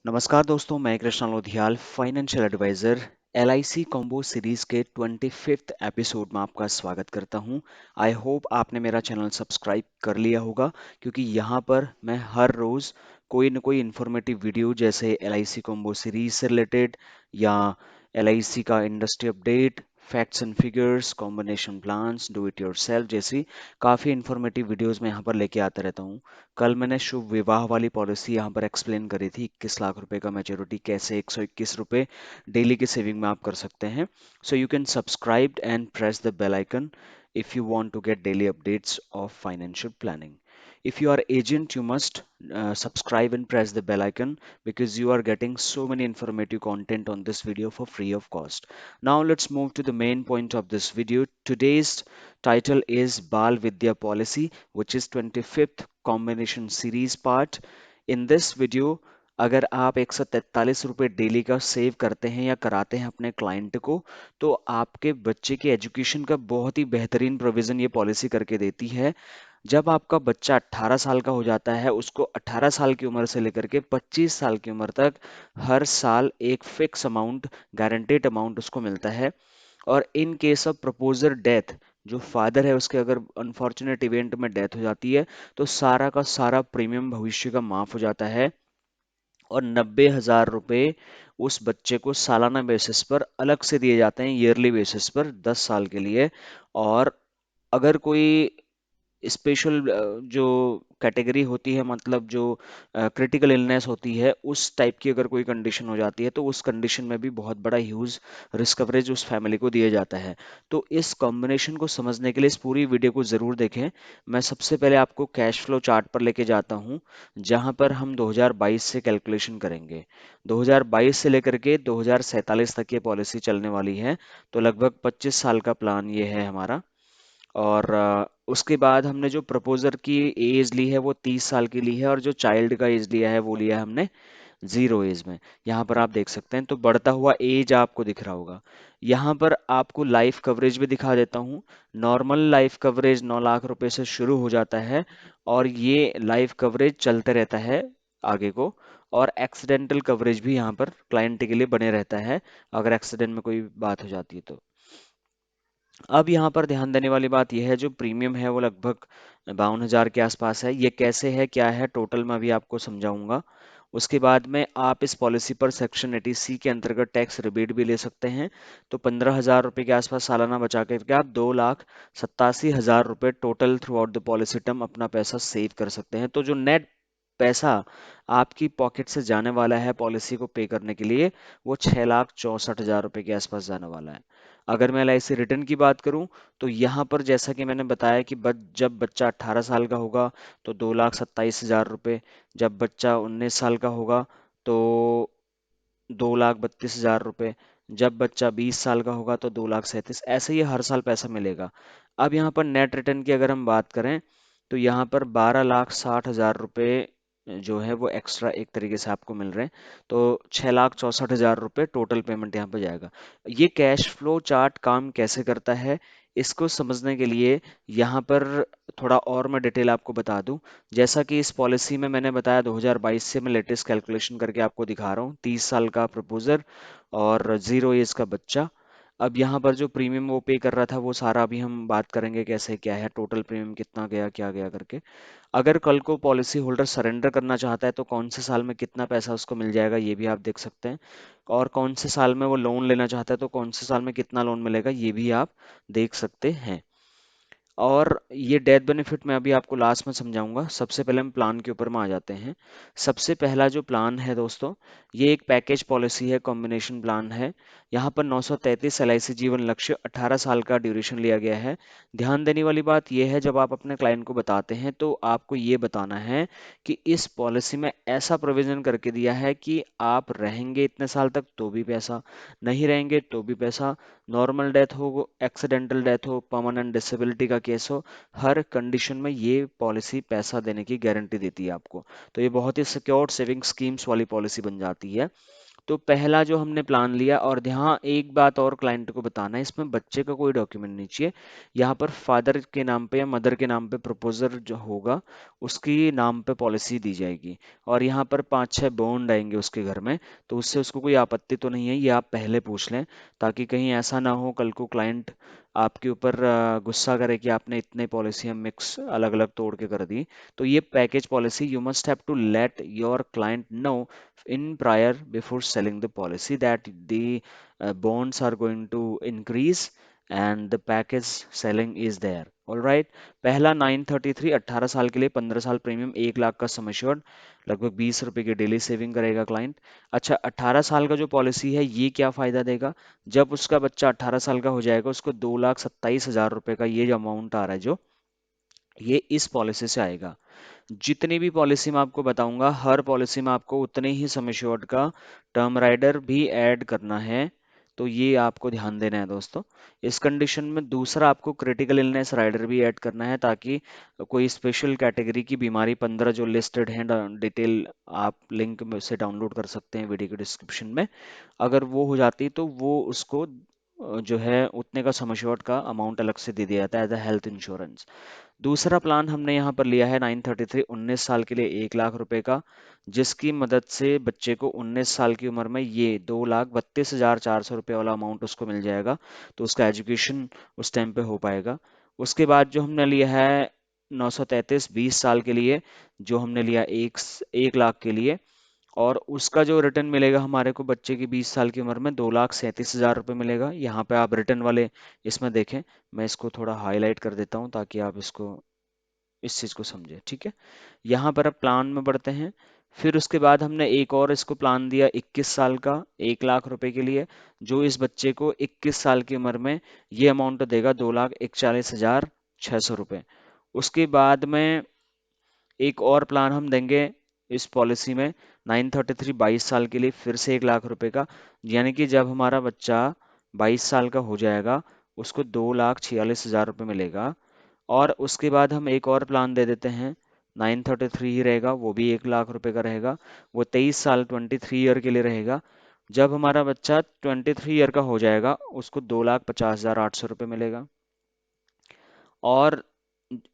नमस्कार दोस्तों, मैं Krishna Lodhiyal, financial advisor. LIC combo series के 25th एपिसोड में आपका स्वागत करता हूं। आई होप आपने मेरा चैनल सब्सक्राइब कर लिया होगा, क्योंकि यहां पर मैं हर रोज कोई न कोई इन्फॉर्मेटिव वीडियो जैसे एलआईसी कॉम्बो सीरीज से रिलेटेड या एलआईसी का industry update, facts and figures, combination plans, do it yourself जैसी काफ़ी इन्फॉर्मेटिव वीडियोस मैं यहाँ पर लेके आता रहता हूँ। कल मैंने शुभ विवाह वाली पॉलिसी यहाँ पर एक्सप्लेन करी थी, 21 लाख रुपए का मैच्योरिटी कैसे 121 रुपए डेली की सेविंग में आप कर सकते हैं। So you can subscribe and press the bell icon if you want to get daily updates of financial planning. If you are agent, you must subscribe and press the bell icon, because you are getting so many informative content on this video for free of cost. Now let's move to the main point of this video. Today's title is Bal Vidya Policy, which is 25th combination series part. In this video, अगर आप 143 रुपये daily का save करते हैं या कराते हैं अपने क्लाइंट को, तो आपके बच्चे के एजुकेशन का बहुत ही बेहतरीन प्रोविजन ये पॉलिसी करके देती है। जब आपका बच्चा 18 साल का हो जाता है, उसको 18 साल की उम्र से लेकर के 25 साल की उम्र तक हर साल एक फिक्स अमाउंट, गारंटेड अमाउंट उसको मिलता है। और in case of proposer death, जो फादर है उसके अगर अनफॉर्चुनेट इवेंट में डेथ हो जाती है, तो सारा का सारा प्रीमियम भविष्य का माफ हो जाता है। और 90,000 रुपये उस बच्चे को सालाना बेसिस पर अलग से दिए जाते हैं, ईयरली बेसिस पर 10 साल के लिए। और अगर कोई स्पेशल जो कैटेगरी होती है, मतलब जो क्रिटिकल इलनेस होती है, उस टाइप की अगर कोई कंडीशन हो जाती है, तो उस कंडीशन में भी बहुत बड़ा ह्यूज रिस्क कवरेज उस फैमिली को दिया जाता है। तो इस कॉम्बिनेशन को समझने के लिए इस पूरी वीडियो को ज़रूर देखें। मैं सबसे पहले आपको कैश फ्लो चार्ट पर लेके जाता हूं, जहां पर हम 2022 से कैलकुलेशन करेंगे। 2022 से लेकर के 2047 तक ये पॉलिसी चलने वाली है, तो लगभग 25 साल का प्लान ये है हमारा। और उसके बाद हमने जो प्रपोजर की एज ली है वो 30 साल की ली है, और जो चाइल्ड का एज लिया है वो लिया है हमने 0 एज में। यहाँ पर आप देख सकते हैं, तो बढ़ता हुआ एज आपको दिख रहा होगा। यहाँ पर आपको लाइफ कवरेज भी दिखा देता हूँ। नॉर्मल लाइफ कवरेज 9 लाख रुपए से शुरू हो जाता है, और ये लाइफ कवरेज चलते रहता है आगे को। और एक्सीडेंटल कवरेज भी यहाँ पर क्लाइंट के लिए बने रहता है, अगर एक्सीडेंट में कोई बात हो जाती है तो। अब यहाँ पर ध्यान देने वाली बात यह है, जो प्रीमियम है वो लगभग 52,000 के आसपास है। ये कैसे है, क्या है टोटल, मैं अभी आपको समझाऊंगा। उसके बाद में आप इस पॉलिसी पर सेक्शन 80C के अंतर्गत टैक्स रिबेट भी ले सकते हैं। तो 15,000 रुपये के आसपास सालाना बचा करके आप 2,87,000 रुपये total through out the policy term अपना पैसा सेव कर सकते हैं। तो जो नेट पैसा आपकी पॉकेट से जाने वाला है पॉलिसी को पे करने के लिए, वो 6,64,000 रुपये के आसपास जाने वाला है। अगर मैं एलआईसी रिटर्न की बात करूं, तो यहाँ पर जैसा कि मैंने बताया कि जब बच्चा 18 साल का होगा तो 2,27,000 रुपये, जब बच्चा 19 साल का होगा तो 2,32,000 रुपये, जब बच्चा 20 साल का होगा तो 2,37,000, ऐसे ही हर साल पैसा मिलेगा। अब यहाँ पर नेट रिटर्न की अगर हम बात करें, तो यहाँ पर 12,60,000 रुपये जो है वो एक्स्ट्रा एक तरीके से आपको मिल रहे हैं। तो 6,64,000 रुपये टोटल पेमेंट यहाँ पर जाएगा। ये कैश फ्लो चार्ट काम कैसे करता है, इसको समझने के लिए यहाँ पर थोड़ा और मैं डिटेल आपको बता दूं। जैसा कि इस पॉलिसी में मैंने बताया, 2022 से मैं लेटेस्ट कैलकुलेशन करके आपको दिखा रहा हूँ। 30 साल का प्रपोजर और 0 एज का बच्चा। अब यहाँ पर जो प्रीमियम वो पे कर रहा था, वो सारा अभी हम बात करेंगे कैसे क्या है, टोटल प्रीमियम कितना गया क्या गया करके। अगर कल को पॉलिसी होल्डर सरेंडर करना चाहता है, तो कौन से साल में कितना पैसा उसको मिल जाएगा ये भी आप देख सकते हैं। और कौन से साल में वो लोन लेना चाहता है, तो कौन से साल में कितना लोन मिलेगा ये भी आप देख सकते हैं। और ये डेथ बेनिफिट मैं अभी आपको लास्ट में समझाऊंगा। सबसे पहले हम प्लान के ऊपर में आ जाते हैं। सबसे पहला जो प्लान है दोस्तों, ये एक पैकेज पॉलिसी है, कॉम्बिनेशन प्लान है। यहाँ पर 933 एलआईसी जीवन लक्ष्य, 18 साल का ड्यूरेशन लिया गया है। ध्यान देने वाली बात यह है, जब आप अपने क्लाइंट को बताते हैं तो आपको ये बताना है कि इस पॉलिसी में ऐसा प्रोविजन करके दिया है कि आप रहेंगे इतने साल तक तो भी पैसा, नहीं रहेंगे तो भी पैसा, नॉर्मल डेथ हो, एक्सीडेंटल डेथ हो, परमानेंट डिसेबिलिटी का केस हो, हर कंडीशन में ये पॉलिसी पैसा देने की गारंटी देती है आपको। तो ये बहुत ही सिक्योर्ड सेविंग स्कीम्स वाली पॉलिसी बन जाती है। तो पहला जो हमने प्लान लिया, और यहाँ एक बात और क्लाइंट को बताना है, इसमें बच्चे का कोई डॉक्यूमेंट नहीं चाहिए। यहाँ पर फादर के नाम पे या मदर के नाम पे प्रपोजर जो होगा उसकी नाम पे पॉलिसी दी जाएगी, और यहाँ पर 5-6 बॉन्ड आएंगे उसके घर में। तो उससे उसको कोई आपत्ति तो नहीं है, ये आप पहले पूछ लें, ताकि कहीं ऐसा ना हो कल को क्लाइंट आपके ऊपर गुस्सा करे कि आपने इतने पॉलिसी मिक्स अलग अलग तोड़ के कर दी। तो ये package policy, you must have to let your client know in prior before selling the policy that the bonds are going to increase and the package selling is there. All right. पहला 933 18 साल के लिए 15 साल premium 1 lakh का sum assured, लगभग 20 रुपए की daily saving करेगा क्लाइंट। अच्छा, 18 साल का जो पॉलिसी है ये क्या फायदा देगा, जब उसका बच्चा 18 साल का हो जाएगा उसको 2,27,000 रुपए का ये जो अमाउंट आ रहा है, जो ये इस पॉलिसी से आएगा। जितनी भी पॉलिसी मैं आपको बताऊंगा, हर पॉलिसी में आपको उतने ही सम एश्योर्ड का टर्म राइडर भी ऐड करना है, तो ये आपको ध्यान देना है दोस्तों। इस कंडीशन में दूसरा आपको क्रिटिकल इलनेस राइडर भी ऐड करना है, ताकि कोई स्पेशल कैटेगरी की बीमारी 15 जो लिस्टेड हैं, डिटेल आप लिंक में से डाउनलोड कर सकते हैं वीडियो के डिस्क्रिप्शन में, अगर वो हो जाती तो वो उसको जो है उतने का सम एश्योर्ड का अमाउंट अलग से दे दिया जाता है एज अ हेल्थ इंश्योरेंस। दूसरा प्लान हमने यहाँ पर लिया है 933 19 साल के लिए 1 लाख रुपए का, जिसकी मदद से बच्चे को 19 साल की उम्र में ये 2,32,400 रुपये वाला अमाउंट उसको मिल जाएगा, तो उसका एजुकेशन उस टाइम पे हो पाएगा। उसके बाद जो हमने लिया है 933 20 साल के लिए, जो हमने लिया 1 लाख के लिए, और उसका जो रिटर्न मिलेगा हमारे को बच्चे की 20 साल की उम्र में 2,37,000 रुपये मिलेगा। यहाँ पे आप रिटर्न वाले इसमें देखें, मैं इसको थोड़ा हाईलाइट कर देता हूँ ताकि आप इसको इस चीज़ को समझे, ठीक है। यहाँ पर अब प्लान में बढ़ते हैं। फिर उसके बाद हमने एक और इसको प्लान दिया 21 साल का 1 लाख रुपए के लिए, जो इस बच्चे को 21 साल की उम्र में ये अमाउंट देगा 2,41,600 रुपये। उसके बाद में एक और प्लान हम देंगे इस पॉलिसी में 933 22 साल के लिए, फिर से 1 लाख रुपए का, यानी कि जब हमारा बच्चा 22 साल का हो जाएगा उसको 2,46,000 रुपये मिलेगा। और उसके बाद हम एक और प्लान दे देते हैं, 933 ही रहेगा, वो भी 1 लाख रुपए का रहेगा, वो 23 साल 23 ईयर के लिए रहेगा। जब हमारा बच्चा 23 ईयर का हो जाएगा उसको 2,50,800 रुपये मिलेगा। और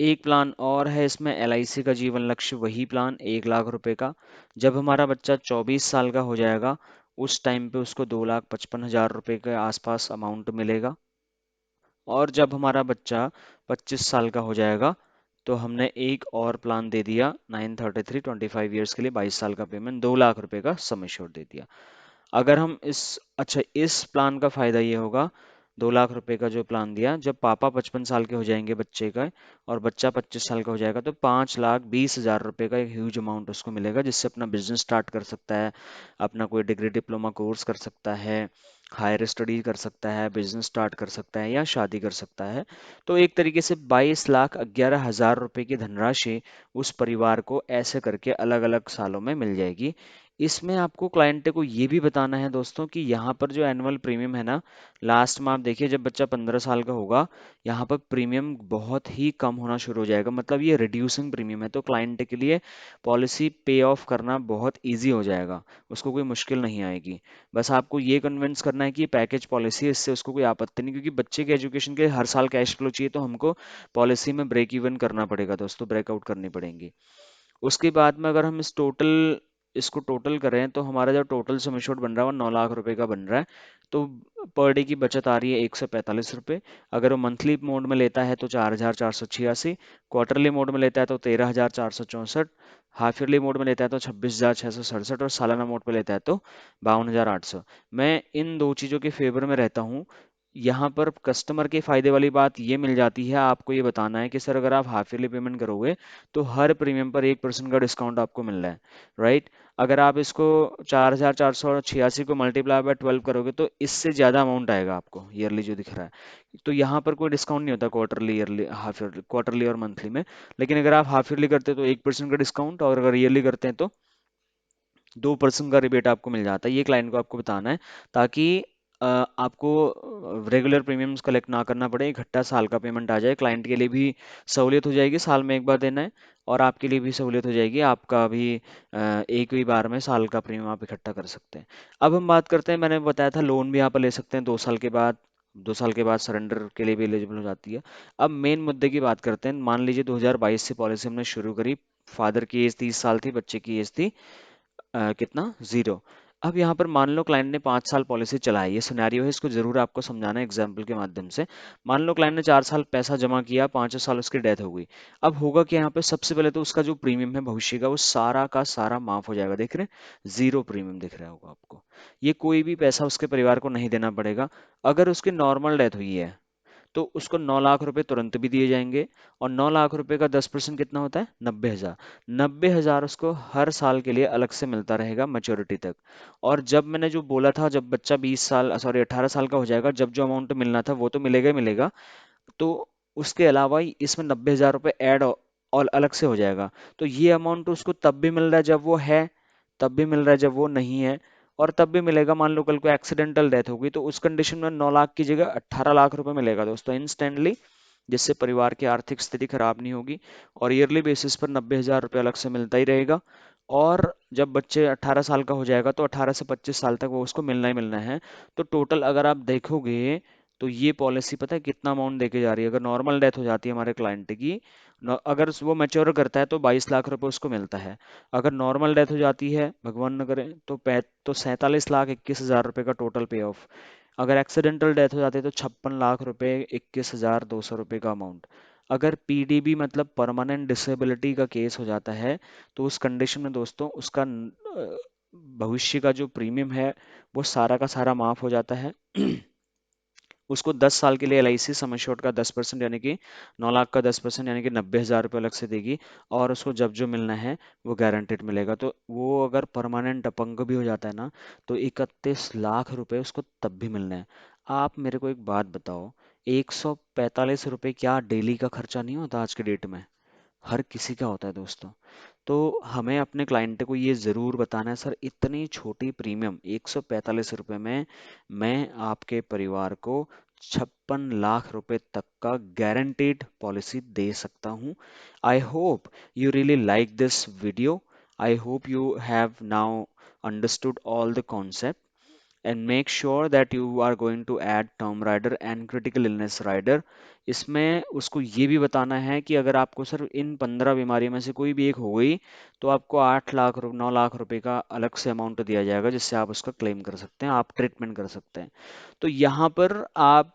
एक प्लान और है इसमें LIC का जीवन लक्ष्य, वही प्लान 1 लाख रुपए का। जब हमारा बच्चा 24 साल का हो जाएगा उस टाइम पे उसको 2,55,000 रुपये के आसपास अमाउंट मिलेगा। और जब हमारा बच्चा 25 साल का हो जाएगा तो हमने एक और प्लान दे दिया 933 25 ईयर्स के लिए 22 साल का पेमेंट 2 लाख रुपए का सम एश्योर्ड दे दिया। अगर हम अच्छा, इस प्लान का फायदा ये होगा, 2 लाख रुपए का जो प्लान दिया, जब पापा 55 साल के हो जाएंगे बच्चे का और बच्चा 25 साल का हो जाएगा तो 5,20,000 रुपए का एक ह्यूज अमाउंट उसको मिलेगा, जिससे अपना बिजनेस स्टार्ट कर सकता है, अपना कोई डिग्री डिप्लोमा कोर्स कर सकता है, हायर स्टडी कर सकता है, बिजनेस स्टार्ट कर सकता है, या शादी कर सकता है। तो एक तरीके से 22,11,000 रुपए की धनराशि उस परिवार को ऐसे करके अलग अलग सालों में मिल जाएगी। इसमें आपको क्लाइंट को ये भी बताना है दोस्तों कि यहाँ पर जो एनुअल प्रीमियम है ना, लास्ट में आप देखिए जब बच्चा 15 साल का होगा यहाँ पर प्रीमियम बहुत ही कम होना शुरू हो जाएगा, मतलब ये रिड्यूसिंग प्रीमियम है, तो क्लाइंट के लिए पॉलिसी पे ऑफ करना बहुत ईजी हो जाएगा, उसको कोई मुश्किल नहीं आएगी। बस आपको ये कन्विंस करना है कि पैकेज पॉलिसी है, इससे उसको कोई आपत्ति नहीं, क्योंकि बच्चे के एजुकेशन के हर साल कैश फ्लो चाहिए, तो हमको पॉलिसी में ब्रेक इवन करना पड़ेगा दोस्तों, ब्रेकआउट करनी पड़ेंगी। उसके बाद में अगर हम इसको टोटल करें तो हमारा जो टोटल सम एश्योर्ड बन रहा है वो 9 लाख रुपए का बन रहा है। तो पर डे की बचत आ रही है 145 रुपये। अगर वो मंथली मोड में लेता है तो 4,486, क्वार्टरली मोड में लेता है तो 13,464, हाफ ईयरली मोड में लेता है तो 26,667, और सालाना मोड पे लेता है तो 52,800। मैं इन दो चीज़ों के फेवर में रहता हूँ। यहाँ पर कस्टमर के फायदे वाली बात ये मिल जाती है, आपको ये बताना है कि सर अगर आप हाफ ईयरली पेमेंट करोगे तो हर प्रीमियम पर 1% का डिस्काउंट आपको मिल रहा है, राइट। अगर आप इसको 4,486 को मल्टीप्लाई बाय 12 करोगे तो इससे ज़्यादा अमाउंट आएगा आपको ईयरली जो दिख रहा है। तो यहाँ पर कोई डिस्काउंट नहीं होता quarterly, yearly, half yearly, quarterly और मंथली में। लेकिन अगर आप हाफ ईयरली करते हैं तो 1% का डिस्काउंट, और अगर ईयरली करते हैं तो 2% का रिबेट आपको मिल जाता है। ये क्लाइंट को आपको बताना है, ताकि आपको रेगुलर प्रीमियम्स कलेक्ट ना करना पड़े, इकट्ठा साल का पेमेंट आ जाए। क्लाइंट के लिए भी सहूलियत हो जाएगी, साल में एक बार देना है, और आपके लिए भी सहूलियत हो जाएगी, आपका भी एक ही बार में साल का प्रीमियम आप इकट्ठा कर सकते हैं। अब हम बात करते हैं, मैंने बताया था लोन भी यहाँ पर ले सकते हैं 2 साल के बाद, 2 साल के बाद सरेंडर के लिए भी एलिजिबल हो जाती है। अब मेन मुद्दे की बात करते हैं। मान लीजिए 2022 से पॉलिसी हमने शुरू करी, फादर की एज 30 साल थी, बच्चे की एज थी कितना, 0। अब यहाँ पर मान लो क्लाइंट ने 5 साल पॉलिसी चलाई, ये सिनेरियो है, इसको जरूर आपको समझाना है एग्जाम्पल के माध्यम से। मान लो क्लाइंट ने 4 साल पैसा जमा किया, 5 साल उसकी डेथ हो गई। अब होगा कि यहाँ पे सबसे पहले तो उसका जो प्रीमियम है भविष्य का, वो सारा का सारा माफ हो जाएगा। देख रहे हैं, 0 प्रीमियम दिख रहा होगा आपको। ये कोई भी पैसा उसके परिवार को नहीं देना पड़ेगा। अगर उसकी नॉर्मल डेथ हुई है तो उसको 9 लाख रुपए तुरंत भी दिए जाएंगे। और 9 लाख रुपए का 10% कितना होता है, 90 हजार। 90 हजार उसको हर साल के लिए अलग से मिलता रहेगा मैच्योरिटी तक। और जब मैंने जो बोला था, जब बच्चा 20 साल, सॉरी 18 साल का हो जाएगा, जब जो अमाउंट मिलना था वो तो मिलेगा ही मिलेगा। तो उसके अलावा इसमें 90 हजार रुपये ऐड और अलग से हो जाएगा। तो ये अमाउंट उसको तब भी मिल रहा है जब वो है, तब भी मिल रहा है जब वो नहीं है, और तब भी मिलेगा। मान लो कल को एक्सीडेंटल डेथ हो गई, तो उस कंडीशन में 9 लाख की जगह 18 लाख रुपए मिलेगा दोस्तों, इंस्टेंटली, जिससे परिवार की आर्थिक स्थिति खराब नहीं होगी। और ईयरली बेसिस पर 90 हजार रुपये अलग से मिलता ही रहेगा। और जब बच्चे 18 साल का हो जाएगा तो 18 से 25 साल तक वो उसको मिलना ही मिलना है। तो टोटल अगर आप देखोगे तो ये पॉलिसी पता है कितना अमाउंट देके जा रही है। अगर नॉर्मल डेथ हो जाती है हमारे क्लाइंट की, अगर वो मैच्योर करता है तो 22 लाख रुपए उसको मिलता है। अगर नॉर्मल डेथ हो जाती है, भगवान न करे, तो 47 लाख 21 हजार रुपए का टोटल पे ऑफ। अगर एक्सीडेंटल डेथ हो जाती है तो 56 लाख रुपए 21 हजार 200 रुपए का अमाउंट। अगर पीडीबी मतलब परमानेंट डिसेबिलिटी का केस हो जाता है, तो उस कंडीशन में दोस्तों उसका भविष्य का जो प्रीमियम है वो सारा का सारा माफ हो जाता है। उसको 10 साल के लिए एलआईसी सम एश्योर्ड का 10% यानी कि 9 लाख का 10% यानी कि 90 हजार रुपये अलग से देगी। और उसको जब जो मिलना है वो गारंटेड मिलेगा। तो वो अगर परमानेंट अपंग भी हो जाता है ना, तो 31 लाख रुपए उसको तब भी मिलना है। आप मेरे को एक बात बताओ, 145 रुपये क्या डेली का खर्चा नहीं होता आज के डेट में? हर किसी का होता है दोस्तों। तो हमें अपने क्लाइंट को ये ज़रूर बताना है, सर इतनी छोटी प्रीमियम 145 रुपये में मैं आपके परिवार को 56 लाख रुपए तक का गारंटीड पॉलिसी दे सकता हूँ। आई hope you really like this video. I hope you have now understood all the concept, and make sure that you are going to add term rider and critical illness rider। इसमें उसको ये भी बताना है कि अगर आपको सर इन 15 बीमारियों में से कोई भी एक हो गई, तो आपको 9 लाख रुपए का अलग से अमाउंट दिया जाएगा, जिससे आप उसका क्लेम कर सकते हैं, आप ट्रीटमेंट कर सकते हैं। तो यहाँ पर आप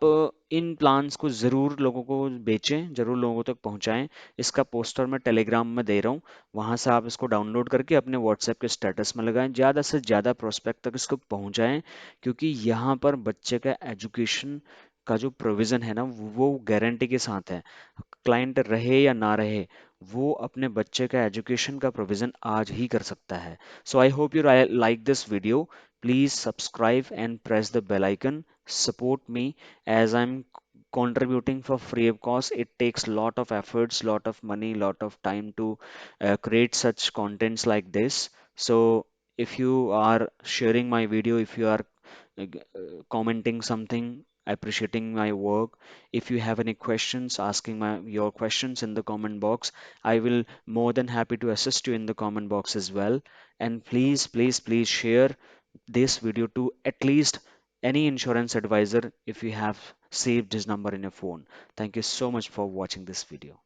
इन प्लान्स को ज़रूर लोगों को बेचें, ज़रूर लोगों तक पहुँचाएं। इसका पोस्टर मैं टेलीग्राम में दे रहा हूँ, वहाँ से आप इसको डाउनलोड करके अपने व्हाट्सएप के स्टेटस में लगाएं, ज़्यादा से ज़्यादा प्रोस्पेक्ट तक इसको पहुँचाएं। क्योंकि यहाँ पर बच्चे का एजुकेशन का जो प्रोविज़न है ना, वो गारंटी के साथ है। क्लाइंट रहे या ना रहे, वो अपने बच्चे का एजुकेशन का प्रोविज़न आज ही कर सकता है। So I hope you like this video. Please subscribe and press the bell icon. Support me as I'm contributing for free of course. It takes lot of efforts, lot of money, lot of time to create such contents like this. So if you are sharing my video, if you are commenting something, appreciating my work, if you have any questions, asking your questions in the comment box, I will more than happy to assist you in the comment box as well. And please, please, please share this video to at least any insurance advisor if you have saved his number in your phone. Thank you so much for watching this video.